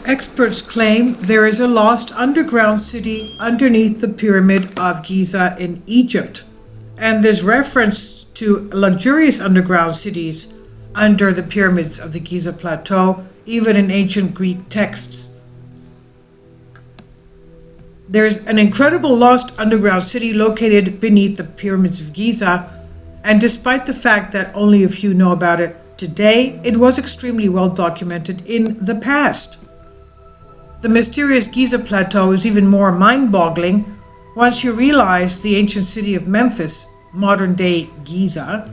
Experts claim there is a lost underground city underneath the Pyramid of Giza in Egypt, and there's reference to luxurious underground cities under the pyramids of the Giza Plateau, even in ancient Greek texts. There's an incredible lost underground city located beneath the pyramids of Giza, and despite the fact that only a few know about it today, it was extremely well documented in the past. The mysterious Giza Plateau is even more mind-boggling once you realize the ancient city of Memphis, modern-day Giza,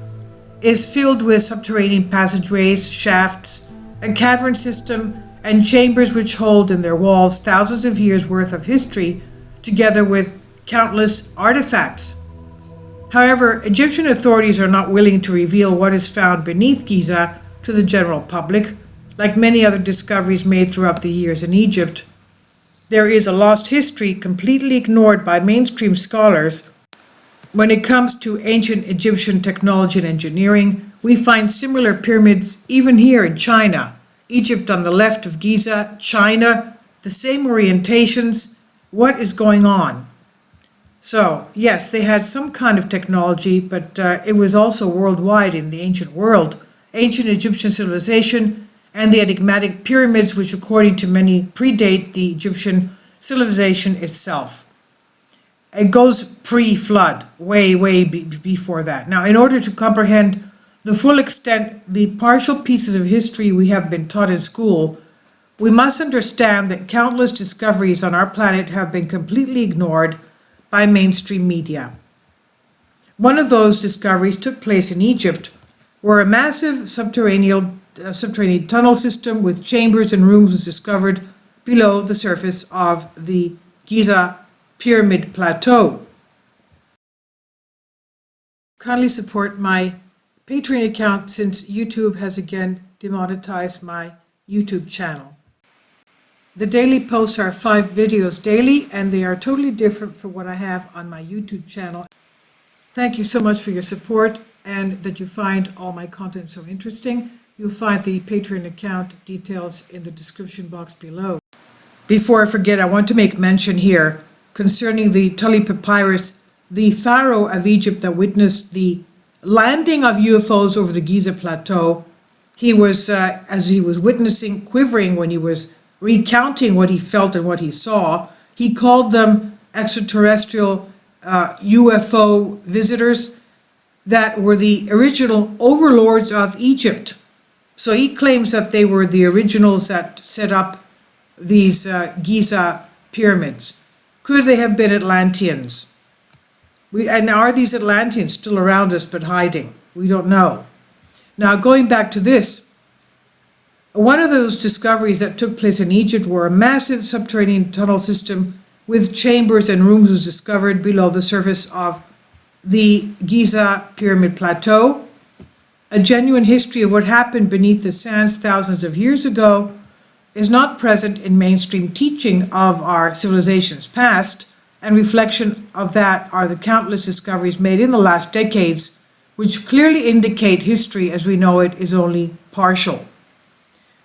is filled with subterranean passageways, shafts, a cavern system, and chambers which hold in their walls thousands of years' worth of history, together with countless artifacts. However, Egyptian authorities are not willing to reveal what is found beneath Giza to the general public. Like many other discoveries made throughout the years in Egypt, there is a lost history completely ignored by mainstream scholars. When it comes to ancient Egyptian technology and engineering, we find similar pyramids even here in China. Egypt on the left of Giza, China, the same orientations. What is going on? So, yes, they had some kind of technology, but it was also worldwide in the ancient world. Ancient Egyptian civilization and the enigmatic pyramids, which according to many predate the Egyptian civilization itself. It goes pre-flood, way before that. Now, in order to comprehend the full extent, the partial pieces of history we have been taught in school, we must understand that countless discoveries on our planet have been completely ignored by mainstream media. One of those discoveries took place in Egypt, where a massive subterranean tunnel system with chambers and rooms was discovered below the surface of the Giza Pyramid Plateau. Kindly support my Patreon account since YouTube has again demonetized my YouTube channel. The daily posts are 5 videos daily, and they are totally different from what I have on my YouTube channel. Thank you so much for your support and that you find all my content so interesting. You'll find the Patreon account details in the description box below. Before I forget, I want to make mention here concerning the Tully Papyrus, the pharaoh of Egypt that witnessed the landing of UFOs over the Giza Plateau. He was, as he was witnessing, quivering when he was recounting what he felt and what he saw. He called them extraterrestrial UFO visitors that were the original overlords of Egypt. So he claims that they were the originals that set up these Giza pyramids. Could they have been Atlanteans? And are these Atlanteans still around us but hiding? We don't know. Now, going back to this, one of those discoveries that took place in Egypt where a massive subterranean tunnel system with chambers and rooms was discovered below the surface of the Giza Pyramid Plateau. A genuine history of what happened beneath the sands thousands of years ago is not present in mainstream teaching of our civilization's past, and reflection of that are the countless discoveries made in the last decades, which clearly indicate history as we know it is only partial.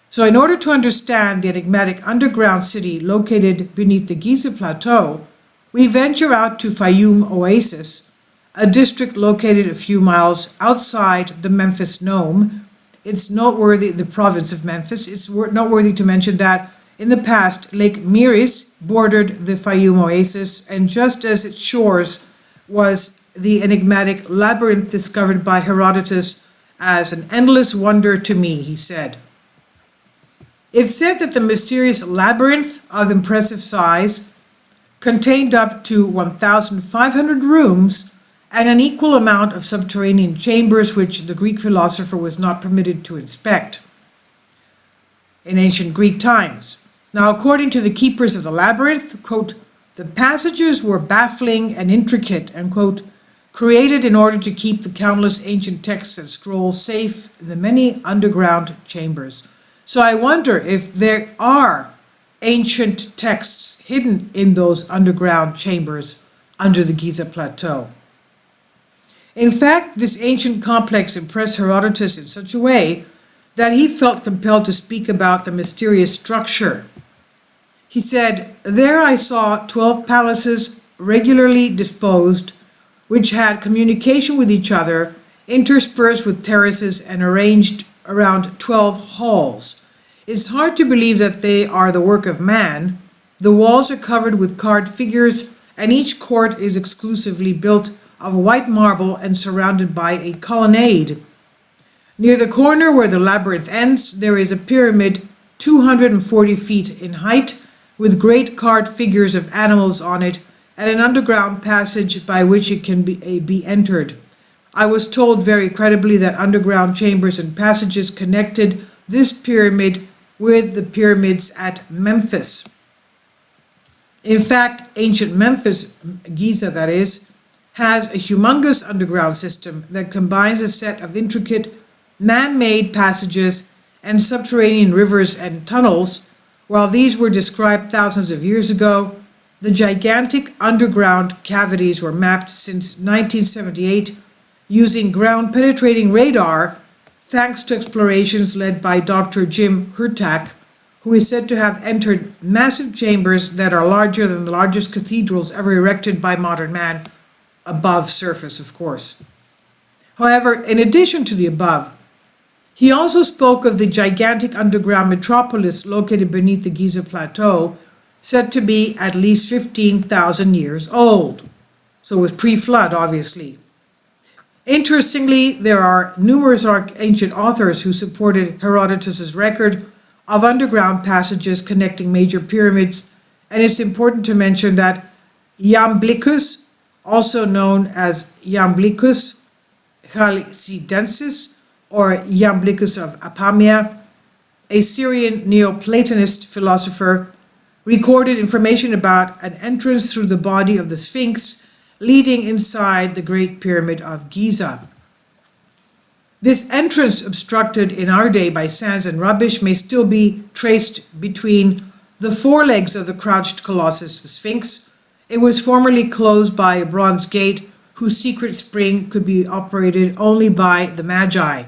So in order to understand the enigmatic underground city located beneath the Giza Plateau, we venture out to Fayum Oasis, a district located a few miles outside the Memphis Nome. It's noteworthy, the province of Memphis, it's noteworthy to mention that in the past, Lake Miris bordered the Fayum Oasis, and just as its shores was the enigmatic labyrinth discovered by Herodotus as an endless wonder to me, he said. It's said that the mysterious labyrinth of impressive size contained up to 1,500 rooms and an equal amount of subterranean chambers which the Greek philosopher was not permitted to inspect in ancient Greek times. Now, according to the keepers of the labyrinth, quote, the passages were baffling and intricate, and quote, created in order to keep the countless ancient texts and scrolls safe in the many underground chambers. So I wonder if there are ancient texts hidden in those underground chambers under the Giza Plateau. In fact, this ancient complex impressed Herodotus in such a way that he felt compelled to speak about the mysterious structure. He said, "There I saw 12 palaces regularly disposed, which had communication with each other, interspersed with terraces and arranged around 12 halls. It's hard to believe that they are the work of man. The walls are covered with carved figures, and each court is exclusively built of white marble and surrounded by a colonnade. Near the corner where the labyrinth ends, there is a pyramid 240 feet in height, with great carved figures of animals on it, and an underground passage by which it can be entered. I was told very credibly that underground chambers and passages connected this pyramid with the pyramids at Memphis. In fact, ancient Memphis, Giza that is, has a humongous underground system that combines a set of intricate man-made passages and subterranean rivers and tunnels. While these were described thousands of years ago, the gigantic underground cavities were mapped since 1978 using ground-penetrating radar, thanks to explorations led by Dr. Jim Hurtak, who is said to have entered massive chambers that are larger than the largest cathedrals ever erected by modern man, above surface, of course. However, in addition to the above, he also spoke of the gigantic underground metropolis located beneath the Giza Plateau, said to be at least 15,000 years old. So it was pre-flood, obviously. Interestingly, there are numerous ancient authors who supported Herodotus' record of underground passages connecting major pyramids, and it's important to mention that Iamblichus, also known as Iamblichus Chalcidensis or Iamblichus of Apamea, a Syrian Neoplatonist philosopher, recorded information about an entrance through the body of the Sphinx leading inside the Great Pyramid of Giza. This entrance, obstructed in our day by sands and rubbish, may still be traced between the forelegs of the crouched colossus, the Sphinx. It was formerly closed by a bronze gate whose secret spring could be operated only by the Magi.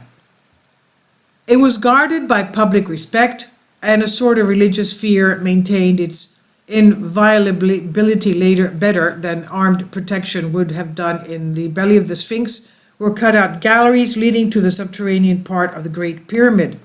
It was guarded by public respect, and a sort of religious fear maintained its inviolability later better than armed protection would have done. In the belly of the Sphinx were cut out galleries leading to the subterranean part of the Great Pyramid.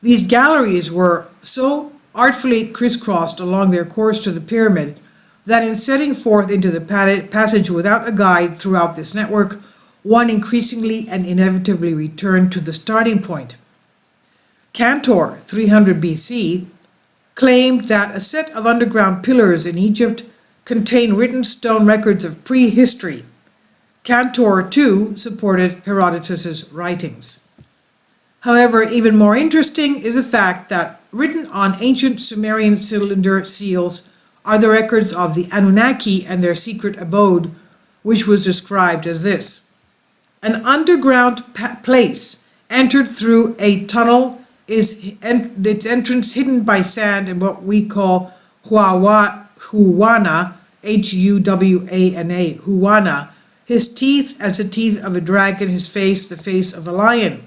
These galleries were so artfully crisscrossed along their course to the pyramid that in setting forth into the passage without a guide throughout this network, one increasingly and inevitably returned to the starting point. Cantor, 300 BC, claimed that a set of underground pillars in Egypt contained written stone records of prehistory. Cantor, too, supported Herodotus' writings. However, even more interesting is the fact that written on ancient Sumerian cylinder seals are the records of the Anunnaki and their secret abode, which was described as this: an underground place entered through a tunnel is its entrance hidden by sand and what we call Huwana, Huwana, Huwana, his teeth as the teeth of a dragon, his face the face of a lion.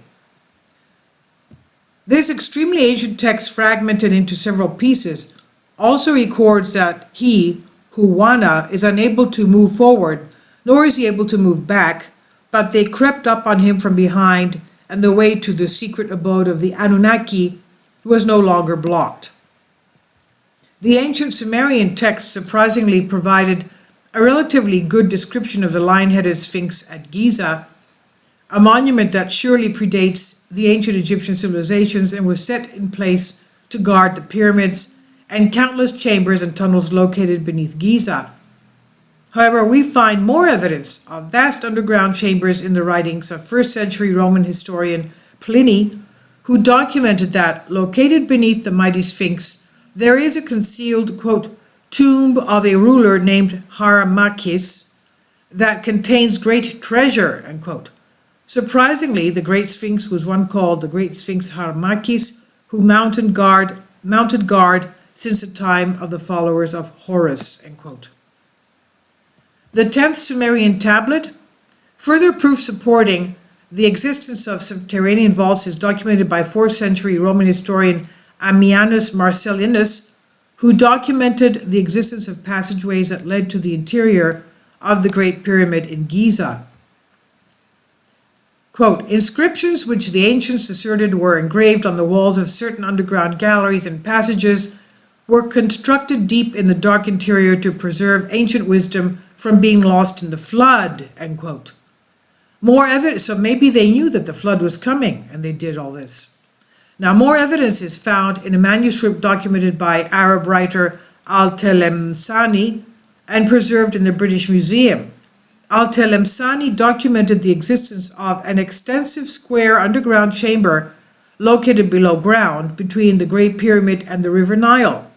This extremely ancient text, fragmented into several pieces, also records that he, Huwana, is unable to move forward, nor is he able to move back, but they crept up on him from behind, and the way to the secret abode of the Anunnaki was no longer blocked. The ancient Sumerian text surprisingly provided a relatively good description of the lion-headed Sphinx at Giza, a monument that surely predates the ancient Egyptian civilizations and was set in place to guard the pyramids and countless chambers and tunnels located beneath Giza. However, we find more evidence of vast underground chambers in the writings of first-century Roman historian Pliny, who documented that, located beneath the mighty Sphinx, there is a concealed, quote, tomb of a ruler named Harmachis that contains great treasure, unquote. Surprisingly, the Great Sphinx was one called the Great Sphinx Harmachis, who mounted guard since the time of the followers of Horus, end quote. The 10th Sumerian tablet. Further proof supporting the existence of subterranean vaults is documented by 4th century Roman historian Ammianus Marcellinus, who documented the existence of passageways that led to the interior of the Great Pyramid in Giza. Quote, inscriptions which the ancients asserted were engraved on the walls of certain underground galleries and passages were constructed deep in the dark interior to preserve ancient wisdom from being lost in the flood, end quote. More evidence, so maybe they knew that the flood was coming and they did all this. Now, more evidence is found in a manuscript documented by Arab writer Al-Talemsani and preserved in the British Museum. Al-Talemsani documented the existence of an extensive square underground chamber located below ground between the Great Pyramid and the River Nile.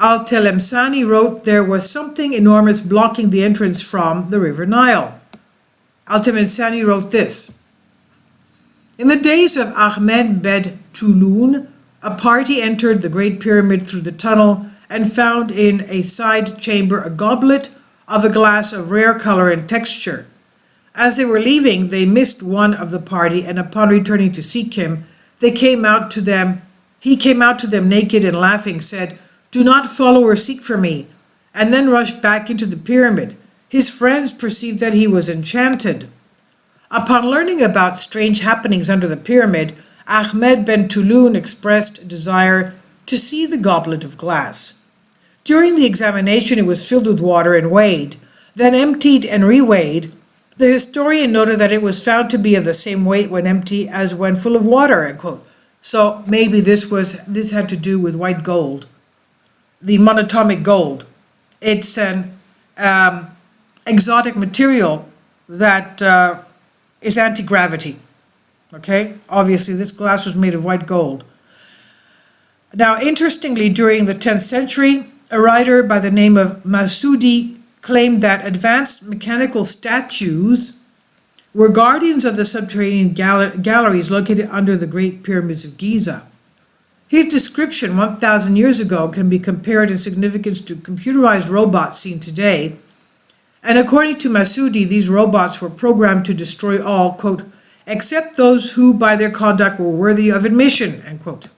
Al-Talemsani wrote there was something enormous blocking the entrance from the River Nile. Al-Talemsani wrote this: in the days of Ahmed Bed Tulun, a party entered the Great Pyramid through the tunnel and found in a side chamber a goblet of a glass of rare color and texture. As they were leaving, they missed one of the party, and upon returning to seek him, he came out to them naked and laughing, said, "Do not follow or seek for me," and then rushed back into the pyramid. His friends perceived that he was enchanted. Upon learning about strange happenings under the pyramid, Ahmed Ben Tulun expressed a desire to see the goblet of glass. During the examination, it was filled with water and weighed, then emptied and reweighed. The historian noted that it was found to be of the same weight when empty as when full of water, end quote. So maybe this had to do with white gold, the monatomic gold. It's an exotic material that is anti-gravity, okay? Obviously, this glass was made of white gold. Now, interestingly, during the 10th century, a writer by the name of Masudi claimed that advanced mechanical statues were guardians of the subterranean galleries located under the Great Pyramids of Giza. His description 1,000 years ago can be compared in significance to computerized robots seen today. And according to Masudi, these robots were programmed to destroy all, quote, except those who by their conduct were worthy of admission, end quote.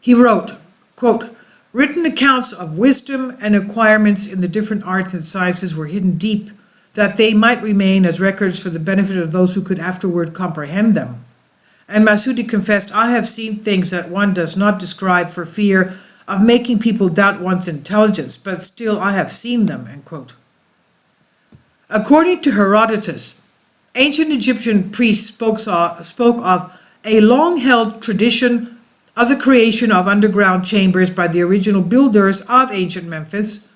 He wrote, quote, written accounts of wisdom and acquirements in the different arts and sciences were hidden deep, that they might remain as records for the benefit of those who could afterward comprehend them. And Masudi confessed, I have seen things that one does not describe for fear of making people doubt one's intelligence, but still I have seen them, end quote. According to Herodotus, ancient Egyptian priests spoke of a long-held tradition of the creation of underground chambers by the original builders of ancient Memphis.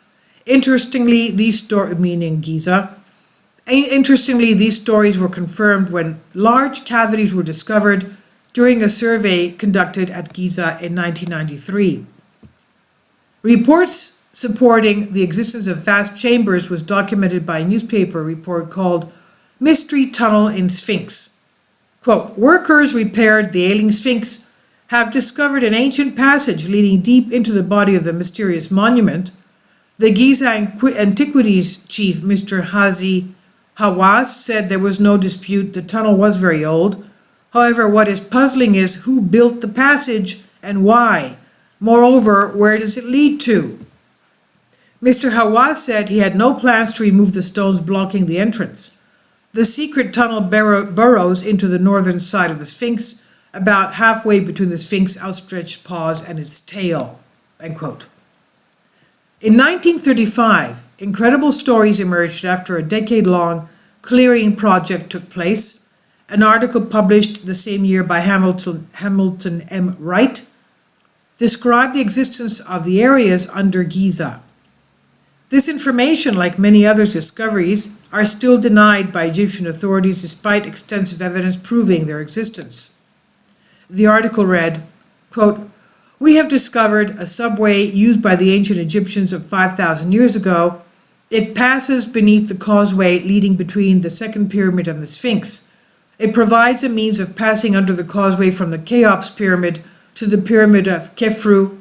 Interestingly, these stories were confirmed when large cavities were discovered during a survey conducted at Giza in 1993. Reports supporting the existence of vast chambers was documented by a newspaper report called Mystery Tunnel in Sphinx. Quote, workers repaired the ailing Sphinx have discovered an ancient passage leading deep into the body of the mysterious monument. The Giza Antiquities chief, Mr. Hazi Hawass, said there was no dispute the tunnel was very old. However, what is puzzling is who built the passage and why. Moreover, where does it lead to? Mr. Hawass said he had no plans to remove the stones blocking the entrance. The secret tunnel burrows into the northern side of the Sphinx, about halfway between the Sphinx's outstretched paws and its tail, end quote. In 1935, incredible stories emerged after a decade-long clearing project took place. An article published the same year by Hamilton M. Wright described the existence of the areas under Giza. This information, like many other discoveries, are still denied by Egyptian authorities despite extensive evidence proving their existence. The article read, quote, we have discovered a subway used by the ancient Egyptians of 5,000 years ago. It passes beneath the causeway leading between the second pyramid and the Sphinx. It provides a means of passing under the causeway from the Cheops pyramid to the pyramid of Khefru.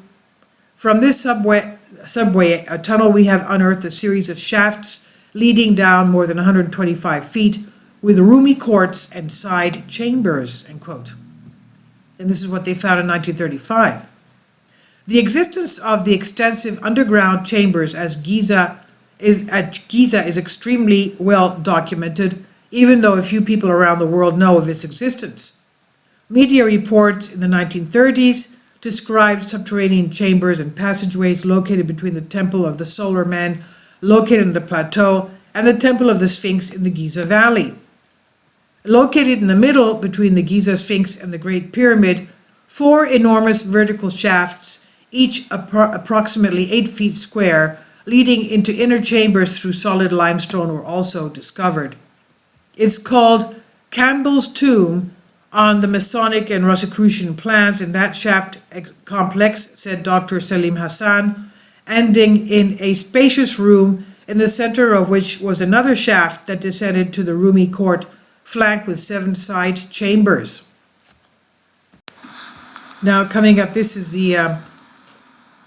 From this subway, subway tunnel, we have unearthed a series of shafts leading down more than 125 feet with roomy courts and side chambers, end quote. And this is what they found in 1935. The existence of the extensive underground chambers at Giza is extremely well documented, even though a few people around the world know of its existence. Media reports in the 1930s described subterranean chambers and passageways located between the Temple of the Solar Man, located in the plateau, and the Temple of the Sphinx in the Giza Valley. Located in the middle between the Giza Sphinx and the Great Pyramid, 4 enormous vertical shafts, each approximately 8 feet square, leading into inner chambers through solid limestone, were also discovered. It's called Campbell's Tomb on the Masonic and Rosicrucian plans in that shaft complex, said Dr. Salim Hassan, ending in a spacious room in the center of which was another shaft that descended to the roomy court, flanked with 7 side chambers. Now coming up, this is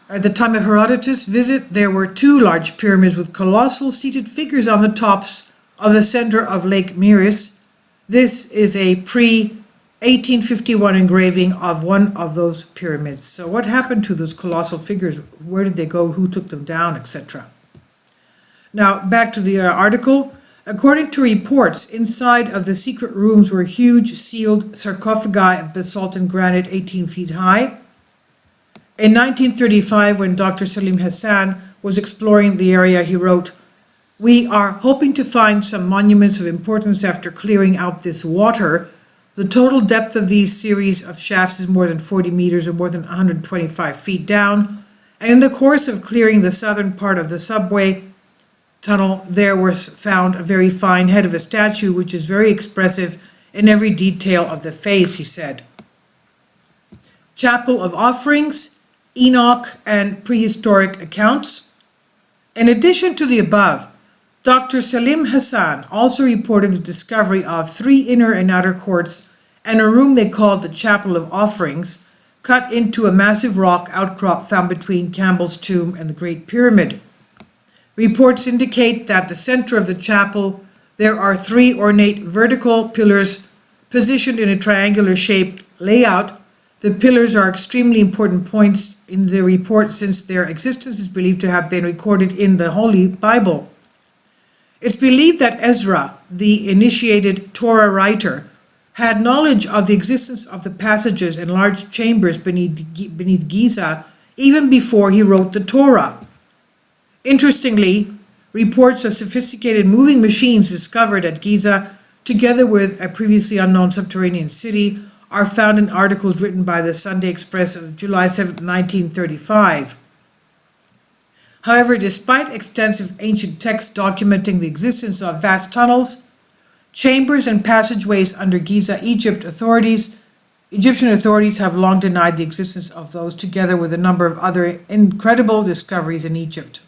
at the time of Herodotus' visit, there were 2 large pyramids with colossal seated figures on the tops of the center of Lake Moeris. This is a pre-1851 engraving of one of those pyramids. So what happened to those colossal figures? Where did they go? Who took them down, etc.? Now, back to the article. According to reports, inside of the secret rooms were huge sealed sarcophagi of basalt and granite 18 feet high. In 1935, when Dr. Salim Hassan was exploring the area, he wrote, "We are hoping to find some monuments of importance after clearing out this water. The total depth of these series of shafts is more than 40 meters or more than 125 feet down. And in the course of clearing the southern part of the subway tunnel, there was found a very fine head of a statue, which is very expressive in every detail of the face," he said. Chapel of Offerings, Enoch, and prehistoric accounts. In addition to the above, Dr. Salim Hassan also reported the discovery of 3 inner and outer courts and a room they called the Chapel of Offerings, cut into a massive rock outcrop found between Campbell's Tomb and the Great Pyramid. Reports indicate that the center of the chapel, there are 3 ornate vertical pillars positioned in a triangular shaped layout. The pillars are extremely important points in the report since their existence is believed to have been recorded in the Holy Bible. It's believed that Ezra, the initiated Torah writer, had knowledge of the existence of the passages and large chambers beneath Giza even before he wrote the Torah. Interestingly, reports of sophisticated moving machines discovered at Giza, together with a previously unknown subterranean city, are found in articles written by the Sunday Express of July 7, 1935. However, despite extensive ancient texts documenting the existence of vast tunnels, chambers and passageways under Giza, Egyptian authorities have long denied the existence of those, together with a number of other incredible discoveries in Egypt.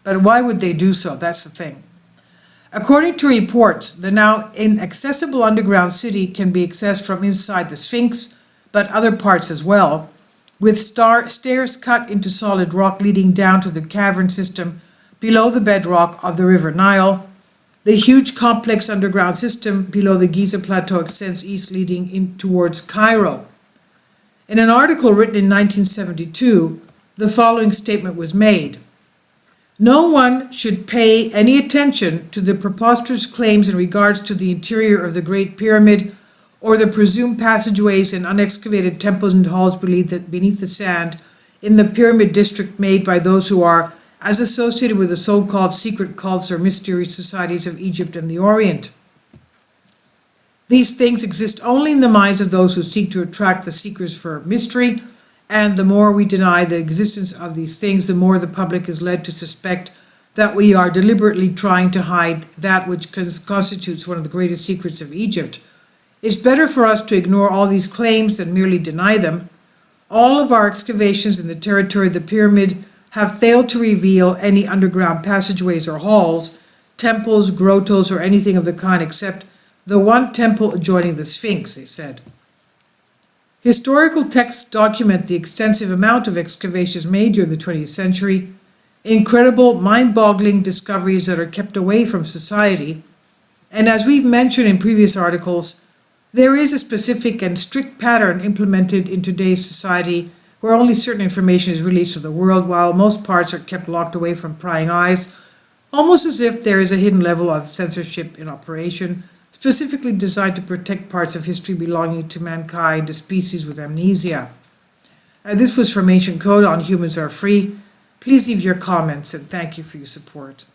But why would they do so? That's the thing. According to reports, the now inaccessible underground city can be accessed from inside the Sphinx, but other parts as well, with stairs cut into solid rock leading down to the cavern system below the bedrock of the River Nile. The huge complex underground system below the Giza Plateau extends east, leading in towards Cairo. In an article written in 1972, the following statement was made: "No one should pay any attention to the preposterous claims in regards to the interior of the Great Pyramid or the presumed passageways and unexcavated temples and halls beneath the sand in the pyramid district made by those who are as associated with the so-called secret cults or mysterious societies of Egypt and the Orient. These things exist only in the minds of those who seek to attract the seekers for mystery, and the more we deny the existence of these things, the more the public is led to suspect that we are deliberately trying to hide that which constitutes one of the greatest secrets of Egypt. It's better for us to ignore all these claims than merely deny them. All of our excavations in the territory of the pyramid have failed to reveal any underground passageways or halls, temples, grottos, or anything of the kind except the one temple adjoining the Sphinx," they said. Historical texts document the extensive amount of excavations made during the 20th century. incredible, mind-boggling discoveries that are kept away from society. And as we've mentioned in previous articles, there is a specific and strict pattern implemented in today's society where only certain information is released to the world while most parts are kept locked away from prying eyes, almost as if there is a hidden level of censorship in operation, specifically designed to protect parts of history belonging to mankind, a species with amnesia. This was from Ancient Code on Humans Are Free. Please leave your comments and thank you for your support.